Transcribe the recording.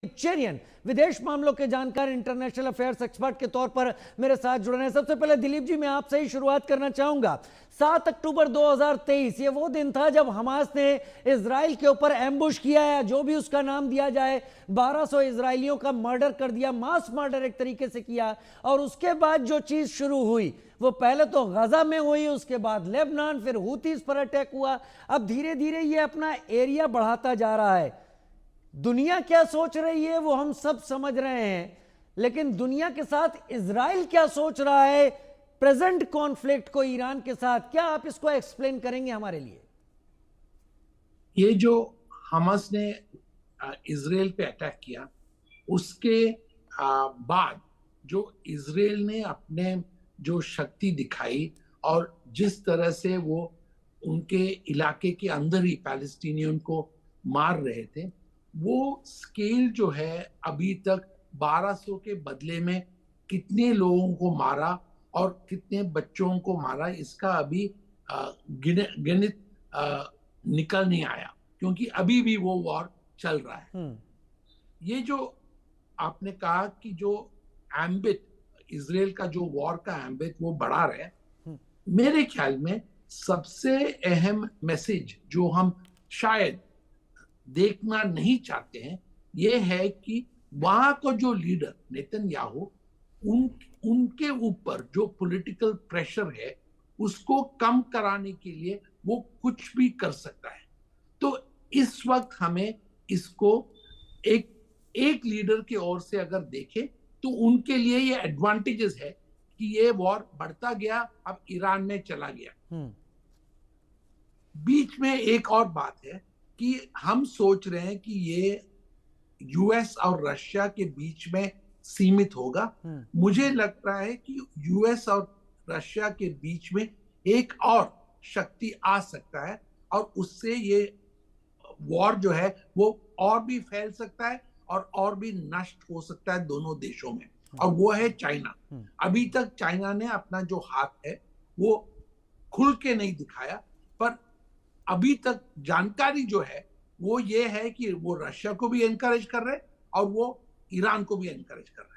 चेरियन विदेश मामलों के जानकार, इंटरनेशनल अफेयर्स एक्सपर्ट के तौर पर मेरे साथ जुड़े हैं। सबसे पहले दिलीप जी, मैं आपसे ही शुरुआत करना चाहूंगा। 7 अक्टूबर 2023 ये वो दिन था जब हमास ने इजराइल के ऊपर एम्बुश किया है, जो भी उसका नाम दिया जाए। 1200 इजरायलियों का मर्डर कर दिया, मास मर्डर एक तरीके से किया। और उसके बाद जो चीज शुरू हुई वो पहले तो गजा में हुई, उसके बाद लेबनान, फिर हूतीस पर अटैक हुआ। अब धीरे धीरे ये अपना एरिया बढ़ाता जा रहा है। दुनिया क्या सोच रही है वो हम सब समझ रहे हैं, लेकिन दुनिया के साथ इजराइल क्या सोच रहा है प्रेजेंट कॉन्फ्लिक्ट को ईरान के साथ, क्या आप इसको एक्सप्लेन करेंगे हमारे लिए? ये जो हमास ने इजराइल पे अटैक किया, उसके बाद जो इजराइल ने अपने जो शक्ति दिखाई और जिस तरह से वो उनके इलाके के अंदर ही पैलेस्टीनियन को मार रहे थे, वो स्केल जो है अभी तक 1200 के बदले में कितने लोगों को मारा और कितने बच्चों को मारा, इसका अभी गणित निकल नहीं आया, क्योंकि अभी भी वो वॉर चल रहा है। ये जो आपने कहा कि जो एम्बिट, इजराइल का जो वॉर का एम्बिट वो बढ़ा रहे हैं, मेरे ख्याल में सबसे अहम मैसेज जो हम शायद देखना नहीं चाहते हैं, ये है कि वहां का जो लीडर नेतन्याहू, उनके ऊपर जो पॉलिटिकल प्रेशर है उसको कम कराने के लिए वो कुछ भी कर सकता है। तो इस वक्त हमें इसको एक एक लीडर की ओर से अगर देखें तो उनके लिए ये एडवांटेजेस है कि ये वॉर बढ़ता गया, अब ईरान में चला गया। बीच में एक और बात है कि हम सोच रहे हैं कि ये यूएस और रशिया के बीच में सीमित होगा। मुझे लगता है कि यूएस और रशिया के बीच में एक और शक्ति आ सकता है और उससे ये वॉर जो है वो और भी फैल सकता है और भी नष्ट हो सकता है दोनों देशों में, और वो है चाइना। अभी तक चाइना ने अपना जो हाथ है वो खुल के नहीं दिखाया, पर अभी तक जानकारी जो है वो ये है कि वो रशिया को भी एनकरेज कर रहे हैं और वो ईरान को भी एनकरेज कर रहे हैं।